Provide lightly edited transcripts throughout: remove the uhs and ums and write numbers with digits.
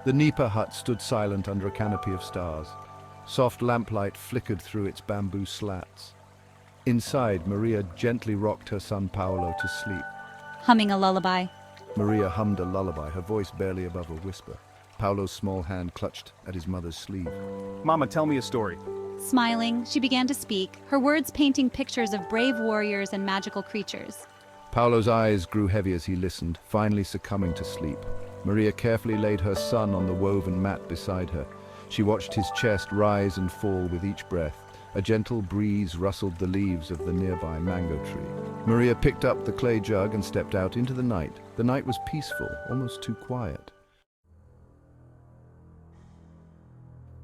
The nipa hut stood silent under a canopy of stars. Soft lamplight flickered through its bamboo slats. Inside, Maria gently rocked her son Paolo to sleep. Humming a lullaby. Maria hummed a lullaby, her voice barely above a whisper. Paolo's small hand clutched at his mother's sleeve. Mama, tell me a story. Smiling, she began to speak, her words painting pictures of brave warriors and magical creatures. Paolo's eyes grew heavy as he listened, finally succumbing to sleep. Maria carefully laid her son on the woven mat beside her. She watched his chest rise and fall with each breath. A gentle breeze rustled the leaves of the nearby mango tree. Maria picked up the clay jug and stepped out into the night. The night was peaceful, almost too quiet.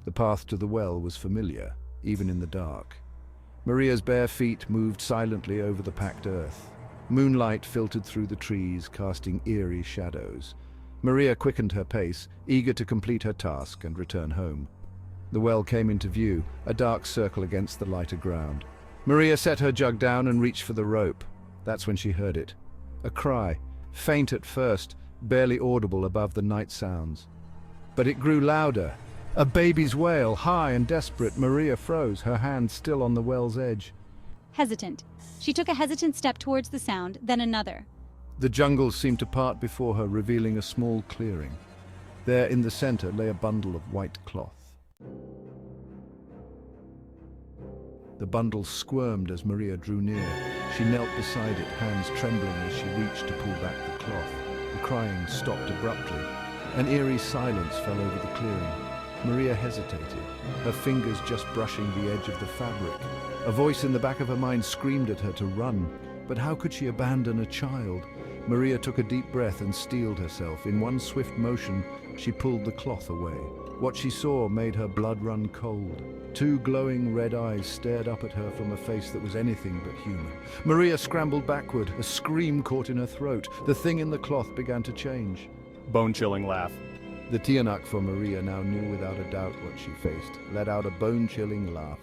The path to the well was familiar, even in the dark. Maria's bare feet moved silently over the packed earth. Moonlight filtered through the trees, casting eerie shadows. Maria quickened her pace, eager to complete her task and return home. The well came into view, a dark circle against the lighter ground. Maria set her jug down and reached for the rope. That's when she heard it. A cry, faint at first, barely audible above the night sounds. But it grew louder. A baby's wail, high and desperate. Maria froze, her hand still on the well's edge. Hesitant. She took a hesitant step towards the sound, then another. The jungle seemed to part before her, revealing a small clearing. There in the center lay a bundle of white cloth. The bundle squirmed as Maria drew near. She knelt beside it, hands trembling as she reached to pull back the cloth. The crying stopped abruptly. An eerie silence fell over the clearing. Maria hesitated, her fingers just brushing the edge of the fabric. A voice in the back of her mind screamed at her to run. But how could she abandon a child? Maria took a deep breath and steeled herself. In one swift motion, she pulled the cloth away. What she saw made her blood run cold. Two glowing red eyes stared up at her from a face that was anything but human. Maria scrambled backward, a scream caught in her throat. The thing in the cloth began to change. Bone-chilling laugh. The Tiyanak for Maria now knew without a doubt what she faced, let out a bone-chilling laugh.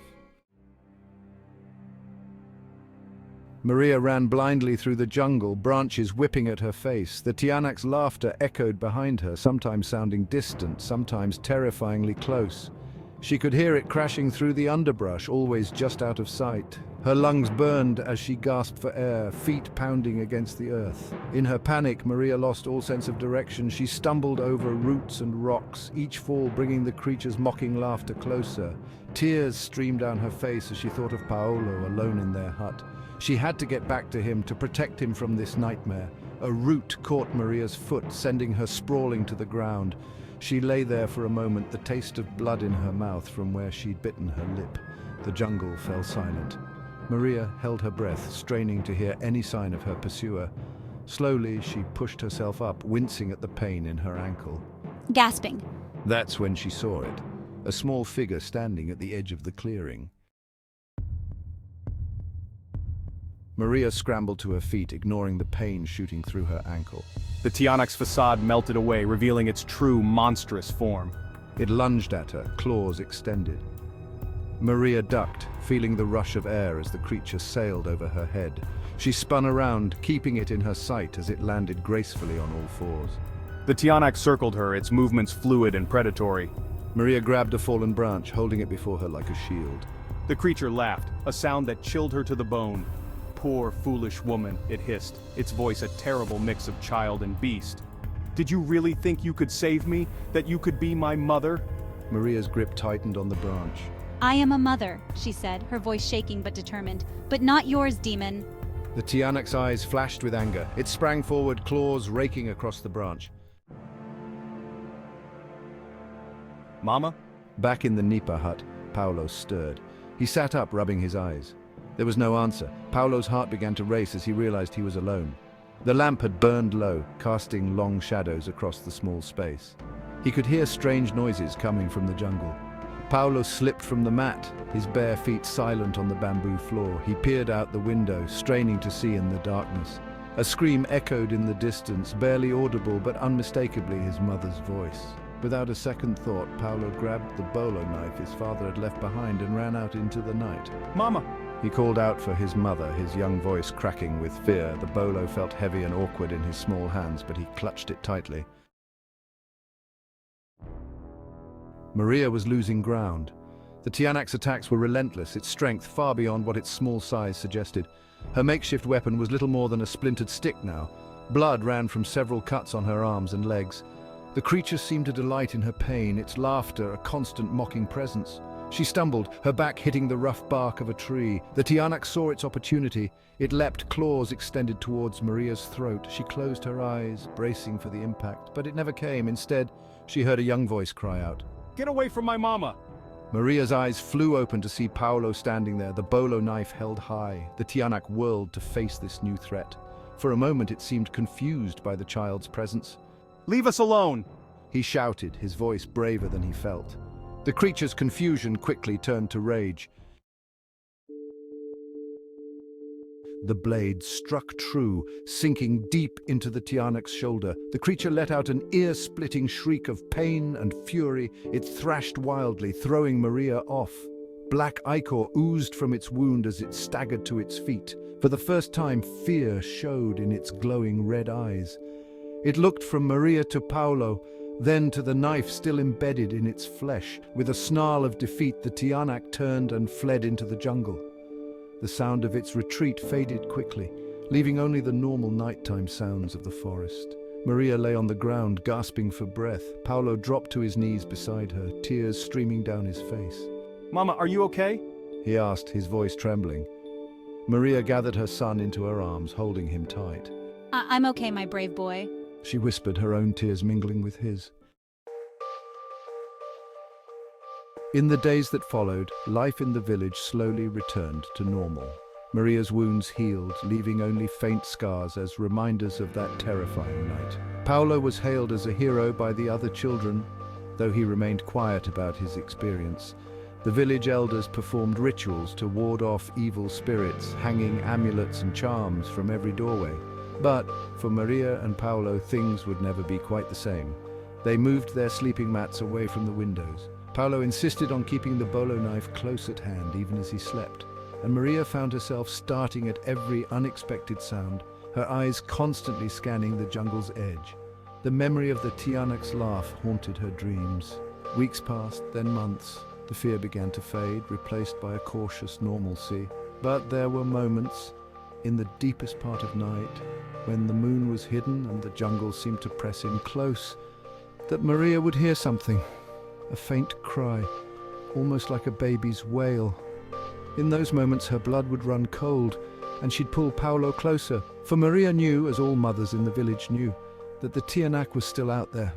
Maria ran blindly through the jungle, branches whipping at her face. The Tiyanak's laughter echoed behind her, sometimes sounding distant, sometimes terrifyingly close. She could hear it crashing through the underbrush, always just out of sight. Her lungs burned as she gasped for air, feet pounding against the earth. In her panic, Maria lost all sense of direction. She stumbled over roots and rocks, each fall bringing the creature's mocking laughter closer. Tears streamed down her face as she thought of Paolo alone in their hut. She had to get back to him, to protect him from this nightmare. A root caught Maria's foot, sending her sprawling to the ground. She lay there for a moment, the taste of blood in her mouth from where she'd bitten her lip. The jungle fell silent. Maria held her breath, straining to hear any sign of her pursuer. Slowly, she pushed herself up, wincing at the pain in her ankle. Gasping. That's when she saw it. A small figure standing at the edge of the clearing. Maria scrambled to her feet, ignoring the pain shooting through her ankle. The Tiyanak's facade melted away, revealing its true, monstrous form. It lunged at her, claws extended. Maria ducked, feeling the rush of air as the creature sailed over her head. She spun around, keeping it in her sight as it landed gracefully on all fours. The Tiyanak circled her, its movements fluid and predatory. Maria grabbed a fallen branch, holding it before her like a shield. The creature laughed, a sound that chilled her to the bone. Poor, foolish woman, it hissed, its voice a terrible mix of child and beast. Did you really think you could save me? That you could be my mother? Maria's grip tightened on the branch. I am a mother, she said, her voice shaking but determined. But not yours, demon. The Tiyanak's eyes flashed with anger. It sprang forward, claws raking across the branch. Mama? Back in the nipa hut, Paolo stirred. He sat up, rubbing his eyes. There was no answer. Paolo's heart began to race as he realized he was alone. The lamp had burned low, casting long shadows across the small space. He could hear strange noises coming from the jungle. Paolo slipped from the mat, his bare feet silent on the bamboo floor. He peered out the window, straining to see in the darkness. A scream echoed in the distance, barely audible but unmistakably his mother's voice. Without a second thought, Paolo grabbed the bolo knife his father had left behind and ran out into the night. Mama! He called out for his mother, his young voice cracking with fear. The bolo felt heavy and awkward in his small hands, but he clutched it tightly. Maria was losing ground. The Tiyanak's attacks were relentless, its strength far beyond what its small size suggested. Her makeshift weapon was little more than a splintered stick now. Blood ran from several cuts on her arms and legs. The creature seemed to delight in her pain, its laughter a constant mocking presence. She stumbled, her back hitting the rough bark of a tree. The Tiyanak saw its opportunity. It leapt, claws extended towards Maria's throat. She closed her eyes, bracing for the impact, but it never came. Instead, she heard a young voice cry out, Get away from my mama! Maria's eyes flew open to see Paolo standing there, the bolo knife held high. The Tiyanak whirled to face this new threat. For a moment it seemed confused by the child's presence. Leave us alone! He shouted, his voice braver than he felt. The creature's confusion quickly turned to rage. The blade struck true, sinking deep into the Tiyanak's shoulder. The creature let out an ear-splitting shriek of pain and fury. It thrashed wildly, throwing Maria off. Black ichor oozed from its wound as it staggered to its feet. For the first time, fear showed in its glowing red eyes. It looked from Maria to Paolo, then to the knife still embedded in its flesh. With a snarl of defeat, the Tiyanak turned and fled into the jungle. The sound of its retreat faded quickly, leaving only the normal nighttime sounds of the forest. Maria lay on the ground, gasping for breath. Paolo dropped to his knees beside her, tears streaming down his face. Mama, are you okay? He asked, his voice trembling. Maria gathered her son into her arms, holding him tight. I'm okay, my brave boy. She whispered, her own tears mingling with his. In the days that followed, life in the village slowly returned to normal. Maria's wounds healed, leaving only faint scars as reminders of that terrifying night. Paolo was hailed as a hero by the other children, though he remained quiet about his experience. The village elders performed rituals to ward off evil spirits, hanging amulets and charms from every doorway. But for Maria and Paolo, things would never be quite the same. They moved their sleeping mats away from the windows. Paolo insisted on keeping the bolo knife close at hand even as he slept, and Maria found herself starting at every unexpected sound, her eyes constantly scanning the jungle's edge. The memory of the Tiyanak's laugh haunted her dreams. Weeks passed, then months. The fear began to fade, replaced by a cautious normalcy. But there were moments, in the deepest part of night, when the moon was hidden and the jungle seemed to press in close, that Maria would hear something. A faint cry, almost like a baby's wail. In those moments her blood would run cold, and she'd pull Paolo closer, for Maria knew, as all mothers in the village knew, that the Tiyanak was still out there,